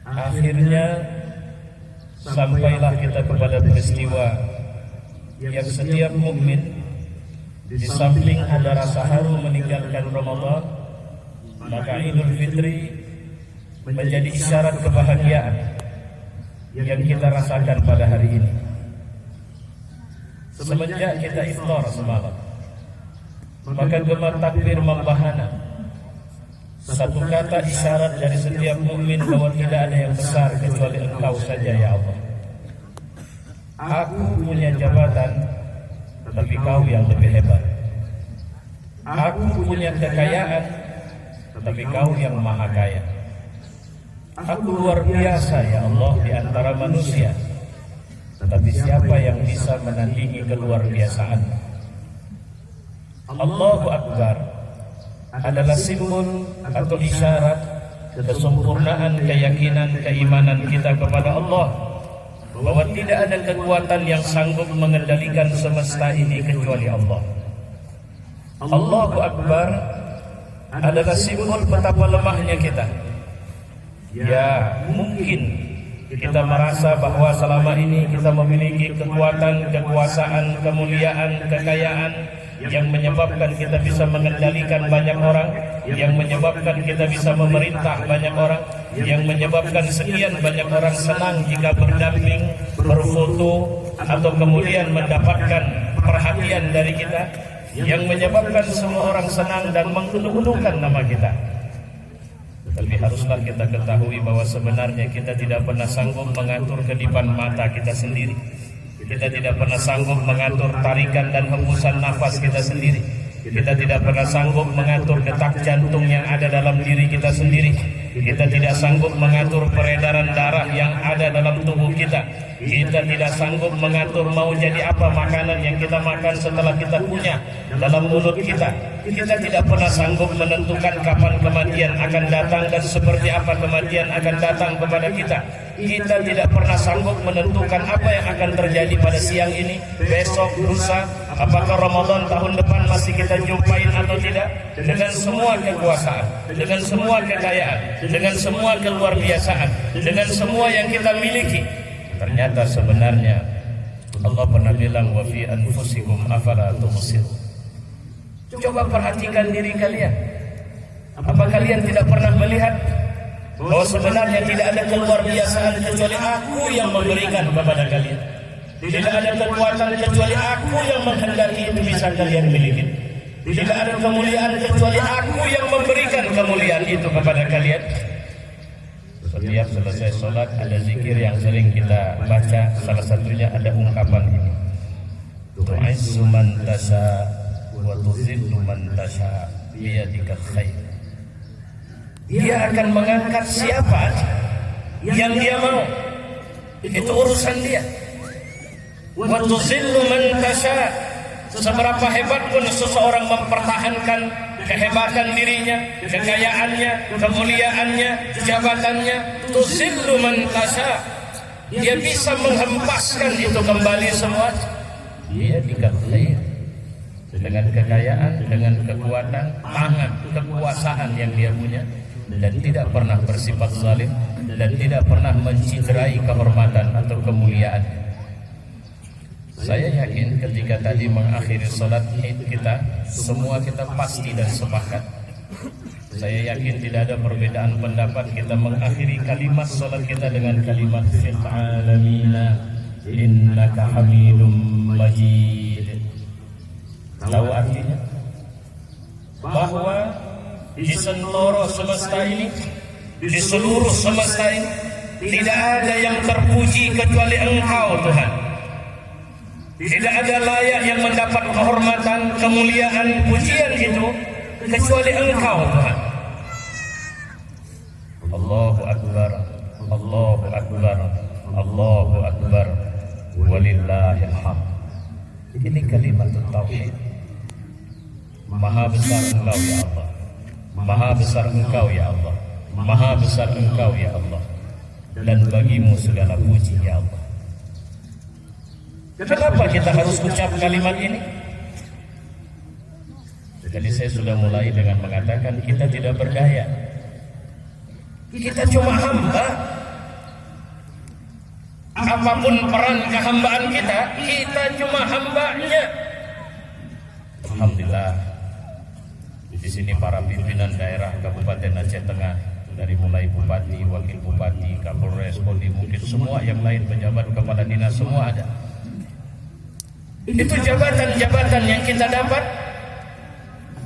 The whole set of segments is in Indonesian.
Akhirnya sampailah kita kepada peristiwa yang setiap mukmin di samping ada rasa haru meninggalkan Ramadan, maka Idul Fitri menjadi isyarat kebahagiaan yang kita rasakan pada hari ini. Semenjak kita iftar semalam, maka gemar takbir membahana, satu kata isyarat dari setiap mukmin bahwa tidak ada yang besar kecuali Engkau saja ya Allah. Aku punya jabatan, tapi Kau yang lebih hebat. Aku punya kekayaan, tapi Kau yang maha kaya. Aku luar biasa ya Allah di antara manusia, tetapi siapa yang bisa menandingi keluarbiasaan? Allahu Akbar adalah simbol atau isyarat kesempurnaan keyakinan keimanan kita kepada Allah, bahwa tidak ada kekuatan yang sanggup mengendalikan semesta ini kecuali Allah. Allahu Akbar adalah simbol betapa lemahnya kita. Ya, mungkin kita merasa bahwa selama ini kita memiliki kekuatan, kekuasaan, kemuliaan, kekayaan yang menyebabkan kita bisa mengendalikan banyak orang, yang menyebabkan kita bisa memerintah banyak orang, yang menyebabkan sekian banyak orang senang jika berdamping, berfoto, atau kemudian mendapatkan perhatian dari kita, yang menyebabkan semua orang senang dan mengulu-ulukan nama kita. Tapi haruslah kita ketahui bahwa sebenarnya kita tidak pernah sanggup mengatur kedipan mata kita sendiri. Kita tidak pernah sanggup mengatur tarikan dan hembusan nafas kita sendiri. Kita tidak pernah sanggup mengatur detak jantung yang ada dalam diri kita sendiri. Kita tidak sanggup mengatur peredaran darah yang ada dalam tubuh kita. Kita tidak sanggup mengatur mau jadi apa makanan yang kita makan setelah kita punya dalam mulut kita. Kita tidak pernah sanggup menentukan kapan kematian akan datang dan seperti apa kematian akan datang kepada kita. Kita tidak pernah sanggup menentukan apa yang akan terjadi pada siang ini, besok, lusa, apakah Ramadan tahun depan masih kita jumpain atau tidak. Dengan semua kekuasaan, dengan semua kekayaan, dengan semua keluarbiasaan, dengan semua yang kita miliki, ternyata sebenarnya Allah pernah bilang wa fi anfusikum afala tubsirun. Coba perhatikan diri kalian. Apa kalian tidak pernah melihat bahwa sebenarnya tidak ada keluarbiasaan kecuali Aku yang memberikan kepada kalian. Tidak ada kekuatan kecuali Aku yang menghendaki itu bisa kalian miliki. Tidak ada kemuliaan kecuali Aku yang memberikan kemuliaan itu kepada kalian. Setiap selesai sholat ada zikir yang sering kita baca. Salah satunya ada ungkapan ini, tu'izzu man tasha wa tuzillu man tasha biyadikal khair. Dia akan mengangkat siapa yang dia mau, itu urusan dia. Wa tuzillu man tasha, seberapa hebat pun seseorang mempertahankan kehebatan dirinya, kekayaannya, kemuliaannya, jabatannya, tuzillu man tasha, dia bisa menghempaskan itu kembali semua. Dia dikatakan dengan kekayaan, dengan kekuatan, tangan, kekuasaan yang dia punya, dan tidak pernah bersifat zalim, dan tidak pernah menciderai kehormatan atau kemuliaan. Saya yakin ketika tadi mengakhiri sholat Id kita, semua kita pasti dan sepakat. Saya yakin tidak ada perbedaan pendapat kita mengakhiri kalimat sholat kita dengan kalimat fil alamina innaka hamidum majid. Tahu artinya? Bahwa di seluruh semesta ini, di seluruh semesta ini, tidak ada yang terpuji kecuali Engkau Tuhan. Tidak ada layak yang mendapat kehormatan, kemuliaan, pujian itu kecuali Engkau Tuhan. Allahu Akbar, Allahu Akbar, Allahu Akbar, walillahil hamd. Ini kalimat tauhid. Maha besar Engkau ya Allah, maha besar Engkau ya Allah, maha besar Engkau ya Allah, dan bagimu segala puji ya Allah. Kenapa kita harus ucap kalimat ini? Jadi saya sudah mulai dengan mengatakan kita tidak berdaya. Kita cuma hamba. Apapun peran kehambaan kita, kita cuma hambanya. Alhamdulillah. Di sini para pimpinan daerah Kabupaten Aceh Tengah, dari mulai bupati, wakil bupati, kapolres, kodim, mungkin semua yang lain, pejabat, kepala dinas, semua ada. Itu jabatan-jabatan yang kita dapat.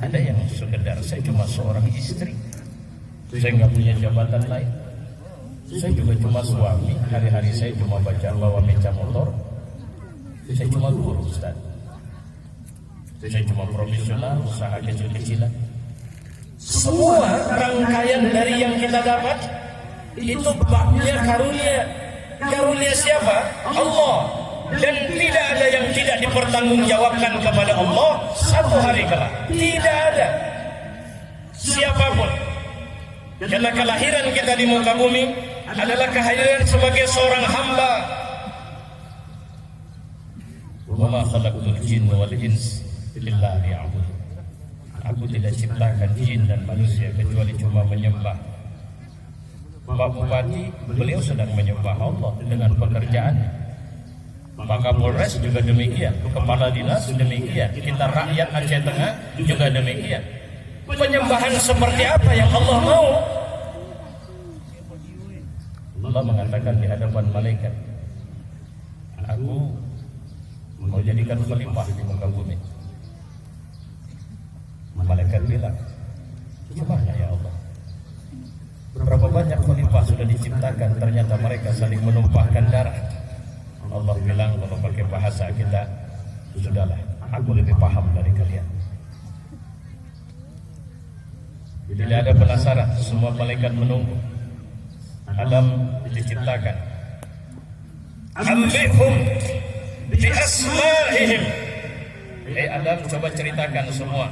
Ada yang sekedar saya cuma seorang istri, saya nggak punya jabatan lain. Saya juga cuma suami, hari-hari saya cuma bawa meja motor. Saya cuma guru, Ustaz. Saya cuma profesional, usaha kecil-kecilan. Semua rangkaian dari yang kita dapat itu babnya karunia. Karunia siapa? Allah. Dan tidak ada yang tidak dipertanggungjawabkan kepada Allah satu hari kelak. Tidak ada siapapun. Karena kelahiran kita di muka bumi adalah kehadiran sebagai seorang hamba. Wa ma khalaqtul jinna wal insa illa liya'budun. Aku tidak ciptakan jin dan manusia kecuali cuma menyembah. Pak Bupati, beliau sedang menyembah Allah dengan pekerjaannya. Pak Kapolres juga demikian, kepala dinas demikian, kita rakyat Aceh Tengah juga demikian. Penyembahan seperti apa yang Allah mau? Allah mengatakan di hadapan malaikat, aku mau jadikan khalifah di muka bumi. Malaikat bilang, gimana ya Allah? Berapa banyak khalifah sudah diciptakan, ternyata mereka saling menumpahkan darah. Allah bilang kalau pakai bahasa kita, sudahlah, aku lebih paham dari kalian. Tidak ada penasaran, semua malaikat menunggu. Adam diciptakan. Ambihum bi asma'ihim. Adam, coba ceritakan semua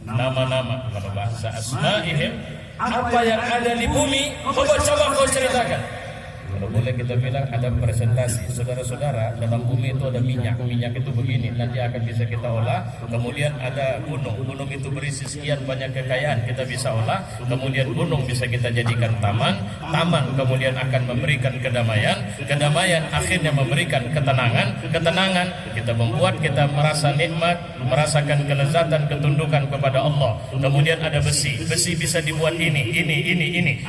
nama-nama. Kalau bahasa asma'ihim, apa yang ada di bumi, coba kau ceritakan. Kalau boleh kita bilang ada presentasi, saudara-saudara, dalam bumi itu ada minyak itu begini, nanti akan bisa kita olah. Kemudian ada gunung itu berisi sekian banyak kekayaan, kita bisa olah. Kemudian gunung bisa kita jadikan taman kemudian akan memberikan kedamaian akhirnya memberikan ketenangan kita membuat kita merasa nikmat, merasakan kelezatan, ketundukan kepada Allah. Kemudian ada besi bisa dibuat ini,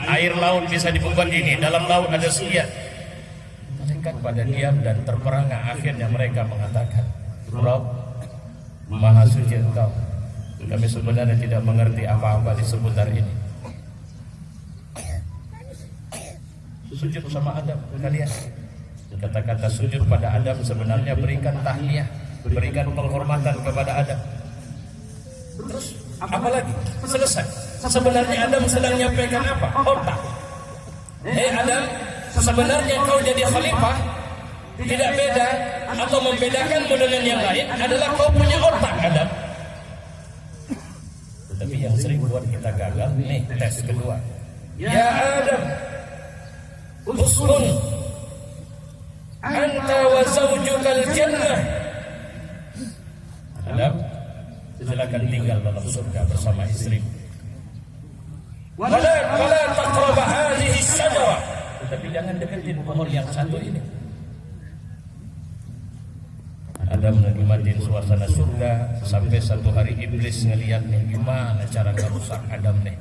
air laut bisa dibuat ini, dalam laut ada sekian. Malaikat pada diam dan terperangah, akhirnya mereka mengatakan, Rabb, Maha Suci Engkau, kami sebenarnya tidak mengerti apa-apa di seputar ini. Sujud sama Adam kalian. Kata-kata sujud pada Adam sebenarnya berikan tahliyah, berikan penghormatan kepada Adam. Terus apalagi? Selesai. Sebenarnya Adam sedang menyampaikan apa? Otak. Adam, sebenarnya kau jadi khalifah tidak beda atau membedakanmu dengan yang lain adalah kau punya otak, Adam. Tetapi yang sering buat kita gagal, nih tes kedua. Ya Adam, uskun anta wa zawjukal jannah. Adam, silakan tinggal dalam surga bersama istrimu. Wala taqrabu hadhihi syajarah. Tapi jangan deketin pohon yang satu ini. Adam menikmati suasana surga sampai satu hari iblis ngelihat nih gimana cara ngerusak Adam nih.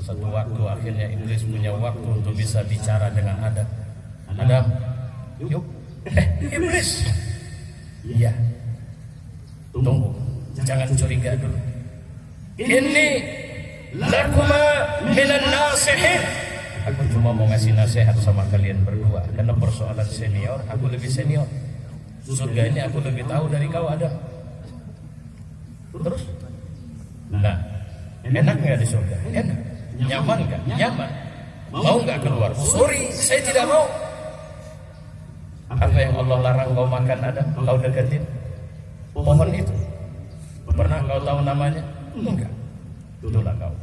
Satu waktu akhirnya iblis punya waktu untuk bisa bicara dengan Adam. Adam, yuk. Iblis. Iya. Tunggu, jangan curiga dulu. Ini lakuma minan nasihin. Aku cuma mau ngasih nasihat sama kalian berdua, karena persoalan senior, aku lebih senior. Surga ini aku lebih tahu dari kau, Adam. Terus? Nah, enak nggak di surga? Enak. Nyaman nggak? Nyaman. Mau nggak keluar? Sorry, saya tidak mau. Apa yang Allah larang kau makan, Adam? Kau deketin pohon itu. Pernah kau tahu namanya? Enggak. Itulah kau.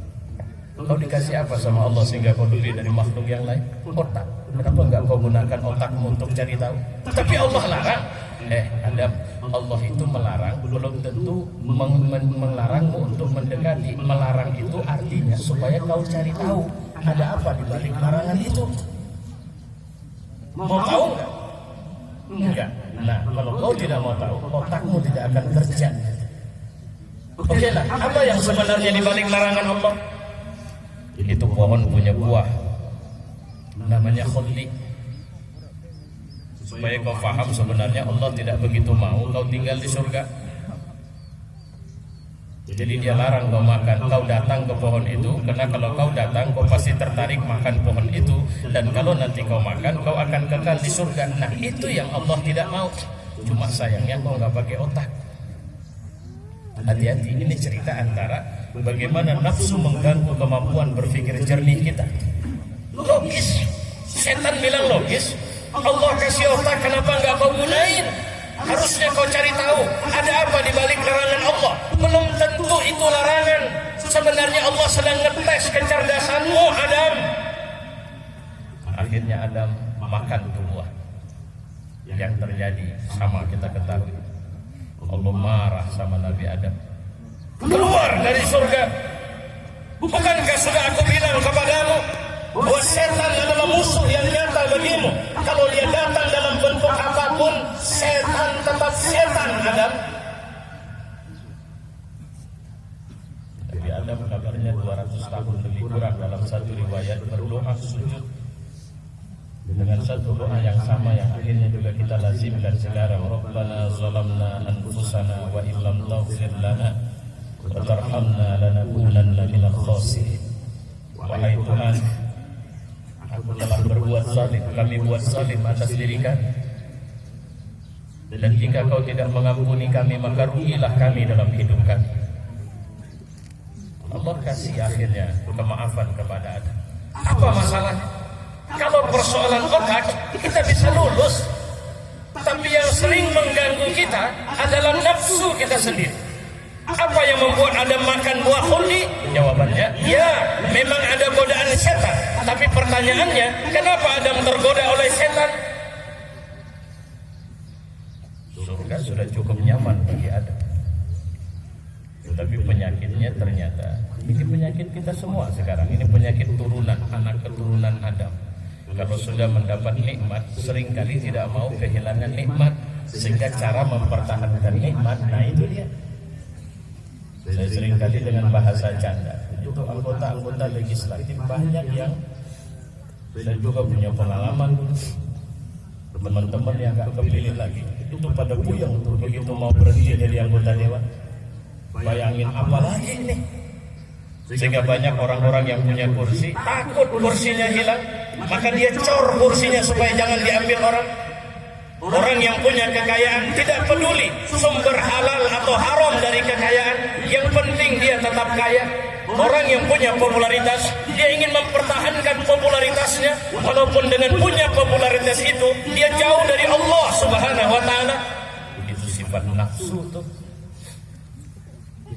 Kau dikasih apa sama Allah sehingga kau lebih dari makhluk yang lain? Otak. Kenapa enggak kau gunakan otakmu untuk cari tahu? Tapi Allah larang. Adam, Allah itu melarang, belum tentu melarangmu untuk mendekati. Melarang itu artinya supaya kau cari tahu ada apa di balik larangan itu. Mau tahu enggak? Enggak. Nah, kalau kau tidak mau tahu, otakmu tidak akan kerja. Oke lah, apa yang sebenarnya di balik larangan Allah? Itu pohon punya buah, namanya khuldi. Supaya kau faham sebenarnya Allah tidak begitu mau kau tinggal di surga. Jadi dia larang kau makan. Kau datang ke pohon itu, karena kalau kau datang kau pasti tertarik makan pohon itu. Dan kalau nanti kau makan, kau akan kekal di surga. Nah itu yang Allah tidak mau. Cuma sayangnya kau nggak pakai otak. Hati-hati, ini cerita antara bagaimana nafsu mengganggu kemampuan berpikir jernih kita. Logis. Setan bilang logis. Allah kasih otak, kenapa nggak kau gunain? Harusnya kau cari tahu ada apa di balik larangan Allah. Belum tentu itu larangan. Sebenarnya Allah sedang ngetes kecerdasanmu, Adam. Akhirnya Adam makan tuh buah. Yang terjadi sama kita ketahui. Allah marah sama Nabi Adam. Keluar dari surga. Bukankah sudah aku bilang kepadamu bahwa setan adalah musuh yang nyata bagimu? Kalau dia datang dalam bentuk apapun, setan tetap setan, Adam. Jadi Adam kabarnya 200 tahun lebih kurang dalam satu riwayat berdoa sujud dengan satu doa yang sama yang akhirnya juga kita lazimkan sekarang. Rabbana zalamna anfusana wa illam taghfir lana wa tarhamna lanakunanna minal khasirin. Wahai Tuhan, aku telah berbuat zalim, kami buat zalim atas diri kami. Dan jika kau tidak mengampuni kami, maka rugilah kami dalam hidup kami. Allah kasih akhirnya kemaafan kepada Adam. Apa masalahnya? Kalau persoalan otak, kita bisa lulus. Tapi yang sering mengganggu kita adalah nafsu kita sendiri. Apa yang membuat Adam makan buah khuldi? Jawabannya, ya, memang ada godaan setan. Tapi pertanyaannya, kenapa Adam tergoda oleh setan? Surga sudah cukup nyaman bagi Adam. Tetapi penyakitnya ternyata, ini penyakit kita semua sekarang. Ini penyakit turunan, anak keturunan Adam. Kalau sudah mendapat nikmat, seringkali tidak mau kehilangan nikmat. Sehingga cara mempertahankan nikmat, nah itu dia. Saya seringkali dengan bahasa canda, itu anggota-anggota legislatif banyak yang saya juga punya pengalaman. Teman-teman yang gak kepilih lagi, itu pada puyeng tuh begitu mau berhenti jadi anggota dewan. Bayangin apa lagi nih? Sehingga banyak orang-orang yang punya kursi takut kursinya hilang, maka dia cor kursinya supaya jangan diambil orang. Orang yang punya kekayaan tidak peduli sumber halal atau haram dari kekayaan, yang penting dia tetap kaya. Orang yang punya popularitas, dia ingin mempertahankan popularitasnya, walaupun dengan punya popularitas itu dia jauh dari Allah Subhanahu wa taala. Itu sifat nafsu tuh.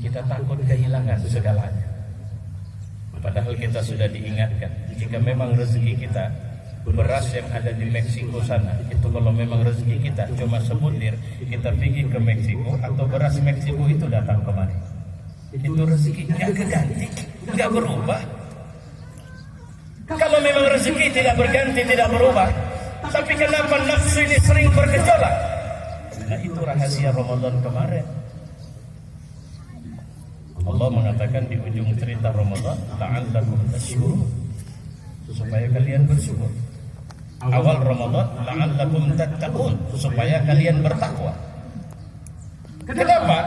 Kita takut kehilangan segalanya. Padahal kita sudah diingatkan, jika memang rezeki kita beras yang ada di Meksiko sana, itu kalau memang rezeki kita cuma sebutir, kita pergi ke Meksiko atau beras Meksiko itu datang kemari, itu rezeki nggak keganti, nggak berubah. Kalau memang rezeki tidak berganti, tidak berubah, tapi kenapa nafsu ini sering bergejolak? Nah itu rahasia Ramadan kemarin. Allah mengatakan di ujung cerita Ramadan, la'allakum tashkurun, supaya kalian bersyukur. Awal Ramadan, la'allakum tattaqun, supaya kalian bertakwa. Kenapa?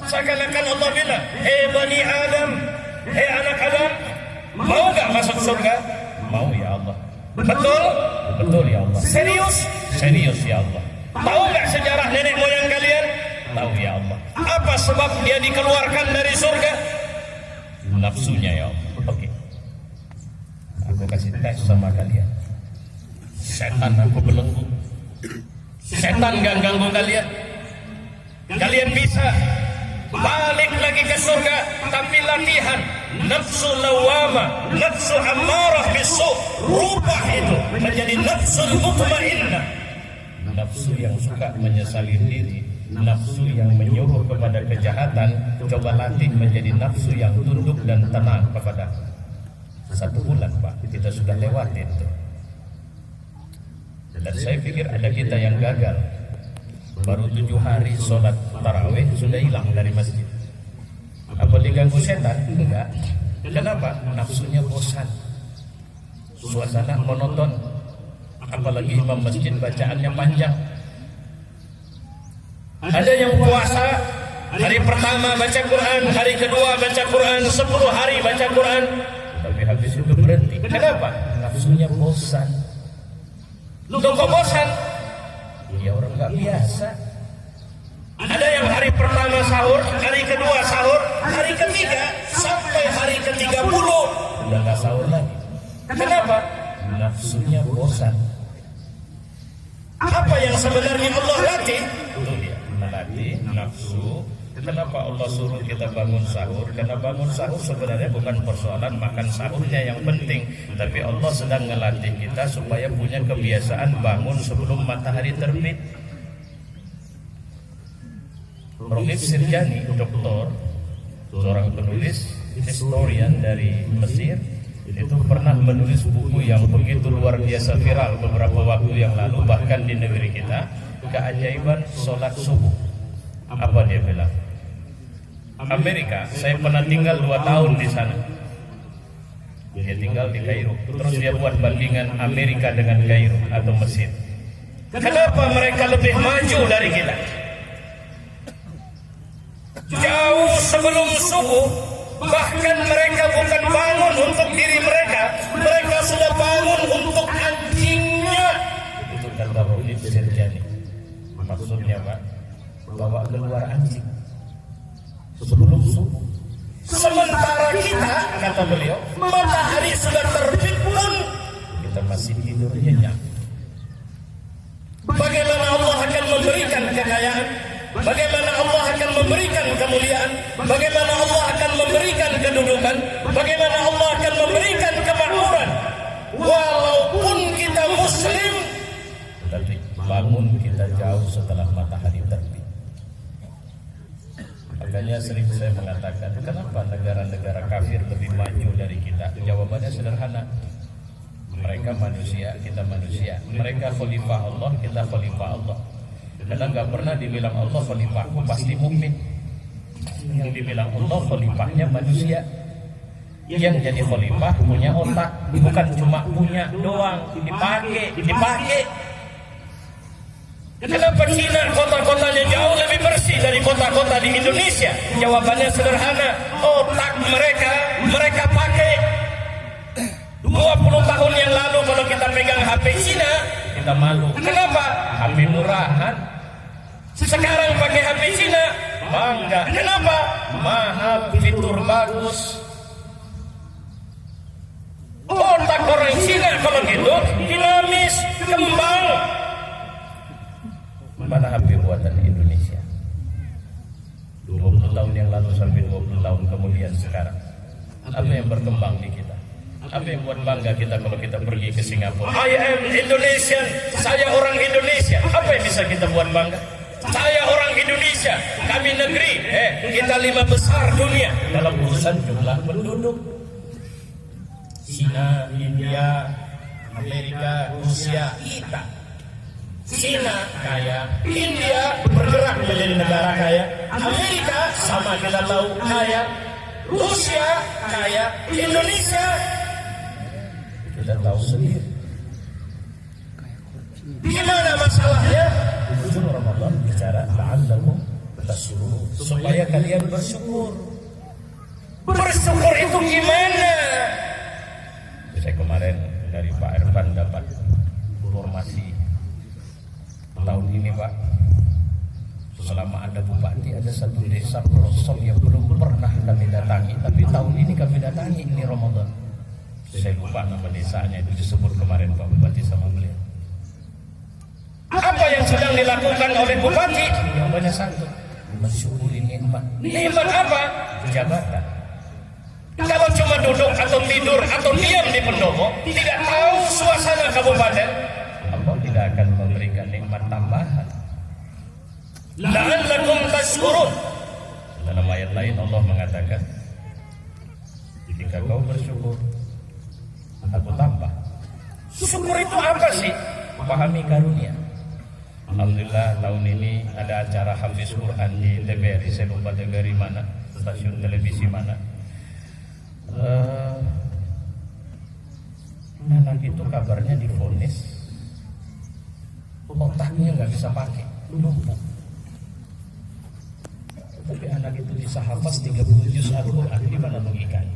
Seakan-akan Allah bilang, hei Bani Adam, hei anak Adam, mau gak masuk surga? Mau ya Allah. Betul? Betul ya Allah. Serius? Serius ya Allah. Tahu nggak sejarah nenek moyang kalian? Tahu ya Allah. Apa sebab dia dikeluarkan dari surga? Nafsunya ya Allah. Oke. Aku kasih tes sama kalian. Setan aku belenggu. Setan gak ganggu kalian. Kalian bisa balik lagi ke surga, tapi latihan nafsu lawama, nafsu ammarah bisu, rubah itu menjadi nafsu mutmainnah, nafsu yang suka menyesali diri, nafsu yang menyuruh kepada kejahatan. Coba latih menjadi nafsu yang tunduk dan tenang kepada. 1 bulan Pak, kita sudah lewatin tuh. Dan saya pikir ada kita yang gagal. Baru 7 hari sholat tarawih sudah hilang dari masjid. Apa diganggu setan? Enggak. Kenapa? Nafsunya bosan, suasana monoton, apalagi imam masjid bacaannya panjang. Ada yang puasa hari pertama baca Quran, hari kedua baca Quran, 10 hari baca Quran, tapi habis itu berhenti. Kenapa? Nafsunya bosan. Lu kok bosan? Ya orang nggak biasa. Ada yang hari pertama sahur, hari kedua sahur, hari ketiga sampai hari ke-30 udah nggak sahur lagi. Kenapa? Nafsunya bosan. Apa yang sebenarnya Allah latih? Itu dia, melatih nafsu. Kenapa Allah suruh kita bangun sahur? Karena bangun sahur sebenarnya bukan persoalan makan sahurnya yang penting, tapi Allah sedang melatih kita supaya punya kebiasaan bangun sebelum matahari terbit. Rohib Sirjani, doktor, seorang penulis historian dari Mesir, itu pernah menulis buku yang begitu luar biasa viral beberapa waktu yang lalu, bahkan di negeri kita, keajaiban sholat subuh. Apa dia bilang? Amerika, saya pernah tinggal 2 tahun di sana. Dia tinggal di Kairo. Terus dia buat bandingan Amerika dengan Kairo atau Mesir. Kenapa mereka lebih maju dari kita? Jauh sebelum subuh, bahkan mereka bukan bangun untuk diri mereka, mereka sudah bangun untuk anjingnya. Itu kata Rohib Sirjani. Maksudnya Pak, bawa keluar anjing sebelum subuh. Sementara kita, kata beliau, matahari sudah terbit pun kita masih tidur nyenyak. Bagaimana Allah akan memberikan kekayaan? Bagaimana Allah akan memberikan kemuliaan? Bagaimana Allah akan memberikan kedudukan? Bagaimana Allah akan memberikan kemakmuran? Walaupun kita muslim, tapi bangun kita jauh setelah matahari terbit. Makanya sering saya mengatakan, kenapa negara-negara kafir lebih maju dari kita? Jawabannya sederhana. Mereka manusia, kita manusia. Mereka khalifah Allah, kita khalifah Allah. Karena nggak pernah dibilang Allah khalifahku pasti mukmin. Yang dibilang Allah khalifahnya manusia. Yang jadi khalifah punya otak, bukan cuma punya doang, dipakai. Kenapa Cina kota-kotanya jauh lebih bersih dari kota-kota di Indonesia? Jawabannya sederhana, otak mereka pakai. 20 tahun yang lalu kalau kita pegang HP Cina, kita malu. Kenapa? HP murahan. Sekarang pakai HP Cina, bangga. Kenapa? Mahal, fitur bagus. Otak orang Cina kalau gitu dinamis, kembang. Mana HP buatan Indonesia? 20 tahun yang lalu sampai 20 tahun kemudian sekarang. Apa yang berkembang di kita? Apa yang buat bangga kita kalau kita pergi ke Singapura? I am Indonesian, saya orang Indonesia. Apa yang bisa kita buat bangga? Saya orang Indonesia, kami negeri, kita 5 besar dunia dalam urusan jumlah penduduk. China, India, Amerika, Rusia, kita. China kaya, India bergerak menjadi negara kaya, Amerika sama kita tahu kaya, Rusia kaya, Indonesia kita tahu sendiri. Gimana masalahnya? Ujung Ramadan bicara la'allakum tashkurun, supaya kalian bersyukur. Bersyukur itu gimana? Saya kemarin ini Pak, selama ada bupati, ada satu desa pelosok yang belum pernah kami datangi, tapi tahun ini kami datangi ini Ramadan. Saya lupa nama desanya, itu disebut kemarin Pak Bupati sama beliau. Apa yang sedang dilakukan oleh bupati? Jawabannya satu, mensyukuri nikmat. Nikmat apa? Jabatan. Kalau cuma duduk atau tidur atau diam di pendopo, tidak tahu suasana kabupaten, Allah tidak akan memberikan nikmat tambahan. La'allakum tashkurun. Dalam ayat lain Allah mengatakan, jika kau bersyukur, aku tambah. Syukur itu apa sih? Pahami karunia. Alhamdulillah tahun ini ada acara Hafiz Quran di TVRI, saya lupa TVRI mana, stasiun televisi mana. Anak itu kabarnya divonis otaknya nggak bisa pakai, lumpuh. Tapi anak itu bisa hafaz 30 juz Al-Quran, gimana logikanya?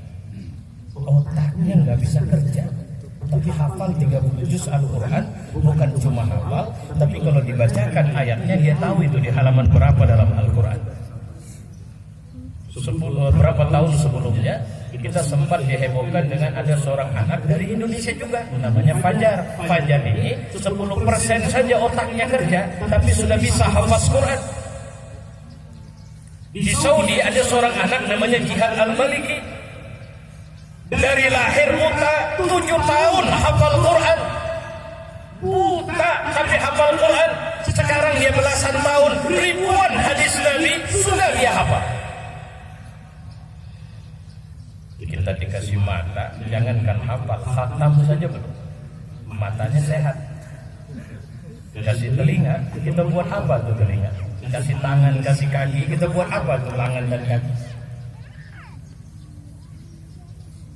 Otaknya nggak bisa kerja, tapi hafal 30 juz Al-Quran. Bukan cuma hafal, tapi kalau dibacakan ayatnya dia tahu itu di halaman berapa dalam Al-Quran. Berapa tahun sebelumnya kita sempat dihebohkan dengan ada seorang anak dari Indonesia juga, namanya Fajar. Fajar ini 10% saja otaknya kerja, tapi sudah bisa hafaz Quran. Di Saudi ada seorang anak namanya Jihad Al-Maliki, dari lahir buta, 7 tahun hafal Quran. Buta tapi hafal Quran. Sekarang dia belasan tahun, ribuan hadis Nabi sudah dia hafal. Kita dikasih mata, jangankan hafal, khatam saja belum. Matanya sehat. Kasih telinga, kita buat apa tuh telinga? Kasih tangan, kasih kaki, kita buat apa tuh tangan dan kaki?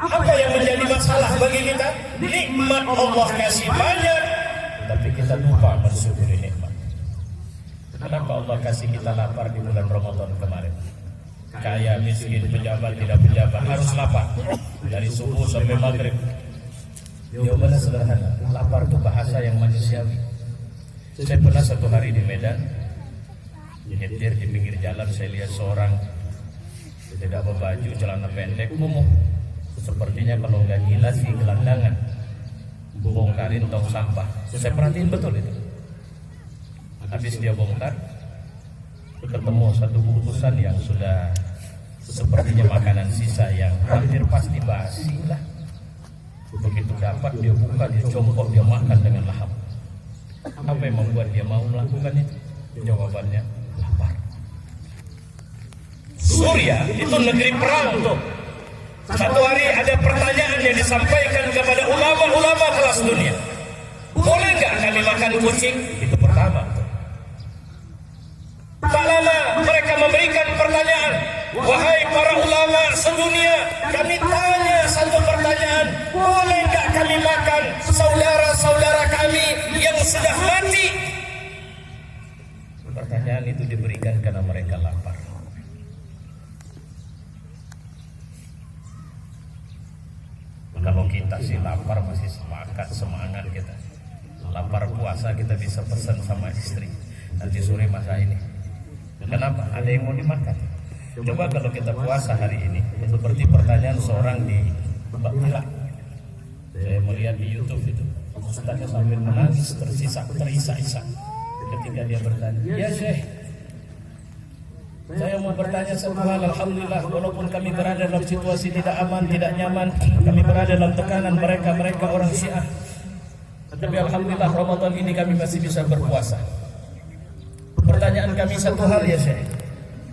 Apa yang menjadi masalah bagi kita? Nikmat Allah kasih banyak, tapi kita lupa bersyukuri nikmat. Kenapa Allah kasih kita lapar di bulan Ramadan kemarin? Kaya, miskin, pejabat, tidak pejabat, harus lapar dari subuh sampai maghrib. Jawabannya sederhana, lapar itu bahasa yang manusiawi. Saya pernah satu hari di Medan, nyetir di pinggir jalan, saya lihat seorang tidak berbaju, celana pendek, kumuh. Sepertinya kalau nggak gila sih gelandangan, bongkarin tong sampah. Saya perhatiin betul itu. Habis dia bongkar, ketemu satu bungkusan yang sudah sepertinya makanan sisa yang hampir pasti basi lah. Begitu dapat dia buka, dia congkok, dia makan dengan lahap. Apa yang membuat dia mau melakukan itu? Jawabannya lapar. Suria itu negeri perang tuh. Satu hari ada pertanyaan yang disampaikan kepada ulama-ulama kelas dunia. Boleh nggak kami makan kucing? Itu pertama. Tak lama mereka memberikan pertanyaan. Wahai para ulama sedunia, kami tanya satu pertanyaan. Boleh nggak kami makan saudara-saudara kami yang sudah mati? Pertanyaan itu diberikan karena mereka lapar. Kalau kita sih lapar masih semangat kita. Lapar puasa kita bisa pesan sama istri. Nanti sore masak ini. Kenapa? Ada yang mau dimakan. Coba kalau kita puasa hari ini, seperti pertanyaan seorang di Bakila. Saya melihat di YouTube itu, ustaznya sambil menangis terisak-isak ketika dia bertanya, ya Syekh, saya mau bertanya satu hal. Alhamdulillah, walaupun kami berada dalam situasi tidak aman, tidak nyaman, kami berada dalam tekanan mereka orang Syiah, tapi Alhamdulillah Ramadan ini kami masih bisa berpuasa. Pertanyaan kami satu hal ya Syekh,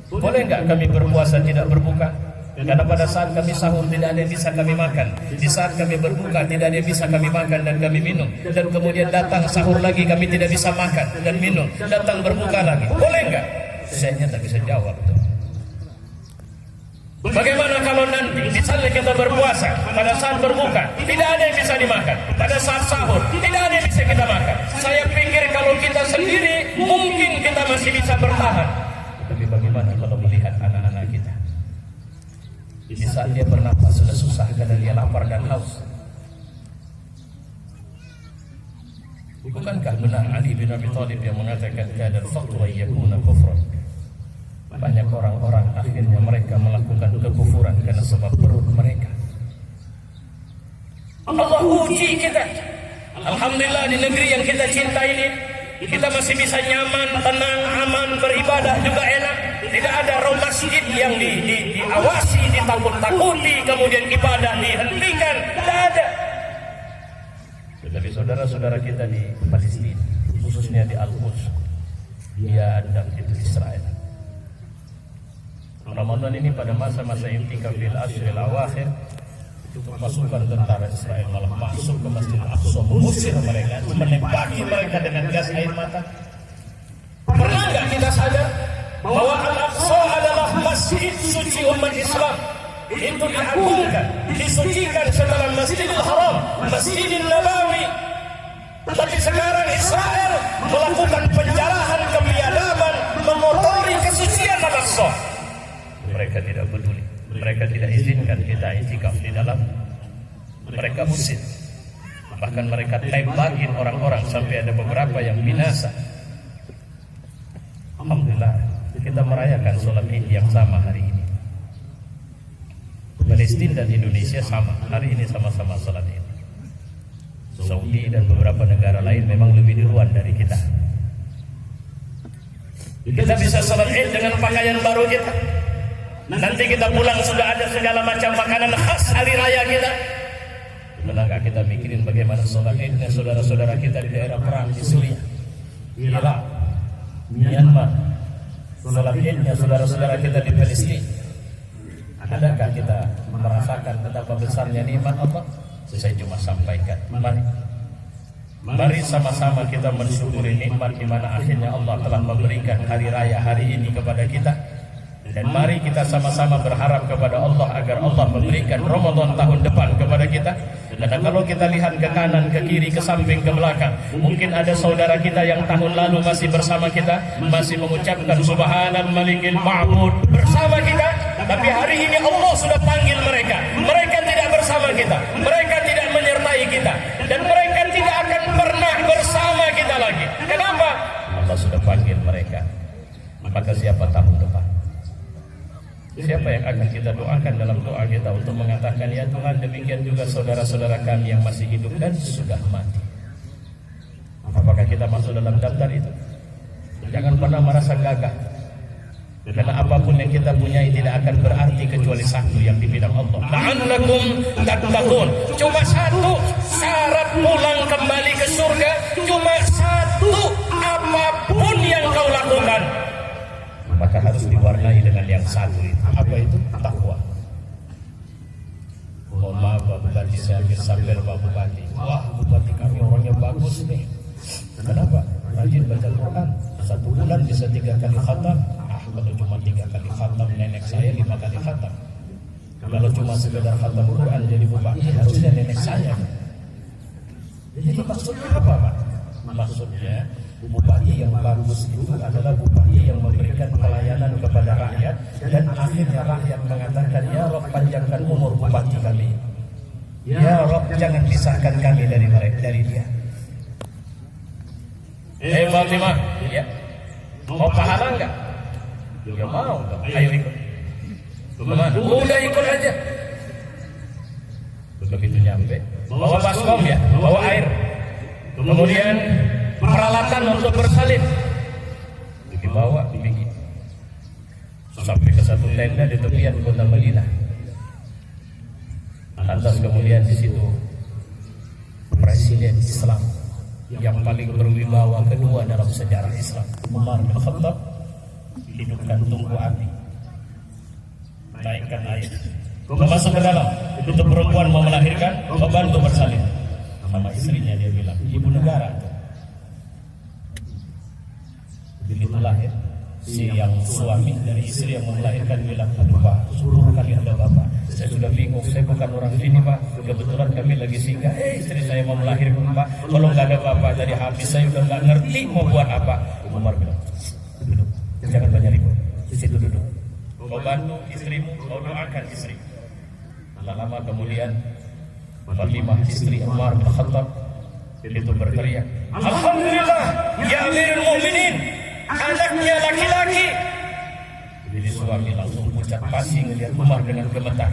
boleh nggak kami berpuasa tidak berbuka? Karena pada saat kami sahur tidak ada yang bisa kami makan, di saat kami berbuka tidak ada yang bisa kami makan dan kami minum, dan kemudian datang sahur lagi kami tidak bisa makan dan minum, datang berbuka lagi, boleh nggak? Syekhnya tak bisa jawab tuh. Bagaimana kalau nanti misalnya kita berpuasa, pada saat berbuka tidak ada yang bisa dimakan, pada saat sahur tidak ada yang bisa kita makan? Saya pikir kalau kita sendiri mungkin kita masih bisa bertahan, tapi bagaimana kalau melihat anak-anak kita? Di saat dia bernapas sudah susah karena dia lapar dan haus. Bukankah benar Ali bin Abi Thalib yang mengatakan kadal faqru yakuna kufran? Banyak orang-orang akhirnya mereka melakukan kekufuran karena sebab perut mereka. Allah uji kita. Alhamdulillah di negeri yang kita cinta ini kita masih bisa nyaman, tenang, aman, beribadah juga enak. Tidak ada roh masjid yang diawasi, ditakut-takuti, kemudian ibadah dihentikan. Tidak ada. Tetapi saudara-saudara kita di Palestina, khususnya di Al-Quds, dia hadap itu Israel. Ramadan ini pada masa-masa intikaf bil ashril awakhir, pasukan tentara Israel malah masuk ke Masjid Al-Aqsa, mengusir mereka, menembaki mereka dengan gas air mata. Pernah nggak kita sadar bahwa Al-Aqsa adalah masjid suci umat Islam? Itu diagungkan, disucikan setelah Masjidil Haram, Masjidil Nabawi. Tapi sekarang Israel melakukan penjarahan, kebiadaban, mengotori kesucian Al-Aqsa. Mereka tidak peduli. Mereka tidak izinkan kita itikaf di dalam. Mereka usir. Bahkan mereka tembakin orang-orang sampai ada beberapa yang binasa. Alhamdulillah, kita merayakan sholat Id yang sama hari ini. Palestina dan Indonesia sama. Hari ini sama-sama sholat Id. Saudi dan beberapa negara lain memang lebih duluan dari kita. Kita bisa sholat Id dengan pakaian baru kita. Nanti kita pulang sudah ada segala macam makanan khas hari raya kita. Benarkah kita mikirin bagaimana sholat Idnya saudara-saudara kita di daerah perang di Suriah, Irak, Myanmar, sholat Idnya saudara-saudara kita di Palestina? Adakah kita merasakan betapa besarnya nikmat Allah? Saya cuma sampaikan, mari sama-sama kita mensyukuri nikmat di mana akhirnya Allah telah memberikan hari raya hari ini kepada kita. Dan mari kita sama-sama berharap kepada Allah agar Allah memberikan Ramadan tahun depan kepada kita. Dan kalau kita lihat ke kanan, ke kiri, ke samping, ke belakang, mungkin ada saudara kita yang tahun lalu masih bersama kita, masih mengucapkan Subhanal Malikil Ma'bud bersama kita. Tapi hari ini Allah sudah panggil mereka. Mereka tidak bersama kita, mereka tidak menyertai kita, dan mereka tidak akan pernah bersama kita lagi. Kenapa? Allah sudah panggil mereka. Maka siapa tahun depan? Siapa yang akan kita doakan dalam doa kita untuk mengatakan, ya Tuhan, demikian juga saudara-saudara kami yang masih hidup dan sudah mati. Apakah kita masuk dalam daftar itu? Jangan pernah merasa gagah, karena apapun yang kita punyai tidak akan berarti kecuali satu yang di bidang Allah. La'allakum tattaqun. Cuma satu syarat pulang kembali ke surga, cuma satu, apapun yang kau lakukan maka harus diwarnai dengan yang satu itu. Apa itu? Takwa. Mohon maaf Pak Bupati, saya ambil Pak Bupati. Wah, Bupati kami orangnya bagus nih. Kenapa? Rajin baca Quran. 1 bulan bisa 3 kali khatam. Kalau cuma 3 kali khatam, nenek saya 5 kali khatam. Kalau cuma sekedar khatam Quran jadi bupati, harusnya nenek saya. Jadi maksudnya apa Pak? Maksudnya bupati yang bagus itu adalah bupati yang memberikan pelayanan kepada rakyat, dan akhirnya rakyat mengatakan, ya Rob, panjangkan umur bupati kami. Ya Rob, jangan pisahkan kami dari mereka, dari dia. Fatimah, ya, mau pahala enggak? Ya mau, ayo ikut. Kemana? Udah ikut aja. Begitu nyampe, bawa baskom ya, bawa air, kemudian peralatan untuk bersalin dibawa, dibikin sampai ke satu tenda di tepian kota Madinah. Lantas kemudian di situ presiden Islam yang paling berwibawa kedua dalam sejarah Islam, Umar bin Khattab, hidupkan tungku api, naikkan air, masuk ke dalam. Itu perempuan mau melahirkan, membantu bersalin sama istrinya. Dia bilang, ibu negara tuh. Begitu lahir, si yang suami dari istri yang melahirkan bilang, aduh Pak, 10 kali ada Bapak, saya sudah bingung, saya bukan orang sini Pak, kebetulan kami lagi singgah, istri saya mau melahirkan Pak, kalau nggak ada Bapak tadi habis, saya udah nggak ngerti mau buat apa. Umar bilang, duduk, jangan banyak ribut, di situ duduk, kau bantu istrimu, kau doakan istri. Lama kemudian Fatimah istri Umar bin Khattab itu berteriak, "Alhamdulillah, ya Amirul Mukminin, anaknya laki-laki." Jadi suami langsung pucat pasi melihat Umar dengan gemetar.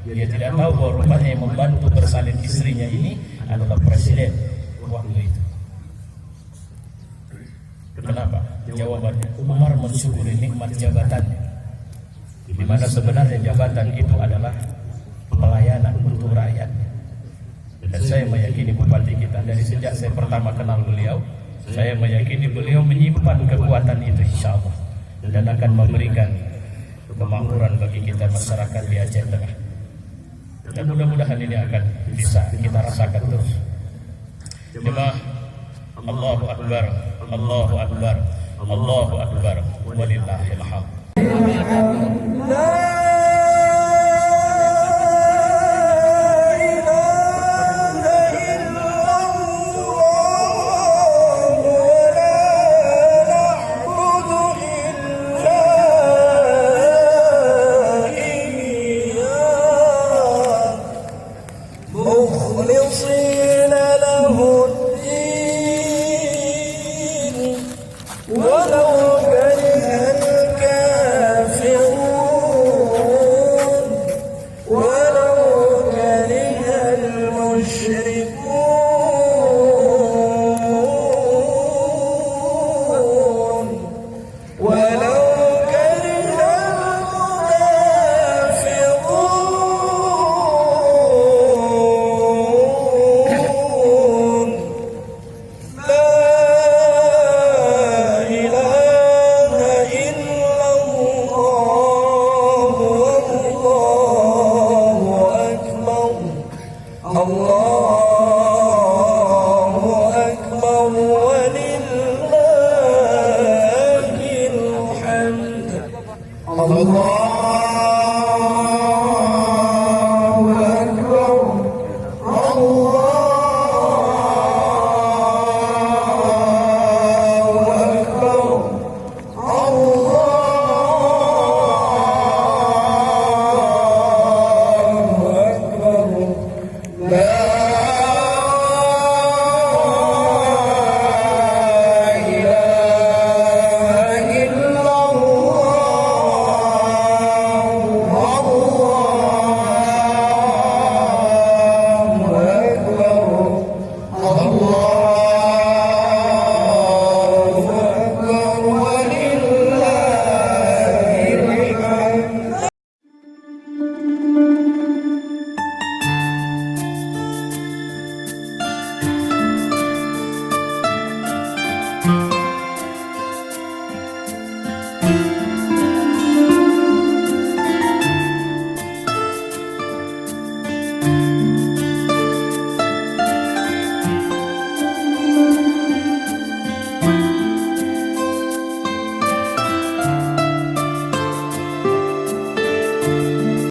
Dia tidak tahu bahwa rupanya yang membantu bersalin istrinya ini adalah presiden waktu itu. Kenapa? Jawabannya, Umar mensyukuri nikmat jabatannya, di mana sebenarnya jabatan itu adalah pelayanan untuk rakyat. Dan saya meyakini bupati kita dari sejak saya pertama kenal beliau, saya meyakini beliau menyimpan kekuatan itu insya Allah, dan akan memberikan kemakmuran bagi kita masyarakat di Aceh Tengah. Dan mudah-mudahan ini akan bisa kita rasakan terus. Jemaah, Allahu Akbar, Allahu Akbar, Allahu Akbar, walillahil hamd. مخلصين له الدين ولو كره الكافرون ولو كره المشركون ولو كره المنافقون. لا إله إلا الله والله أكبر. الله أكبر ولله الحمد. الله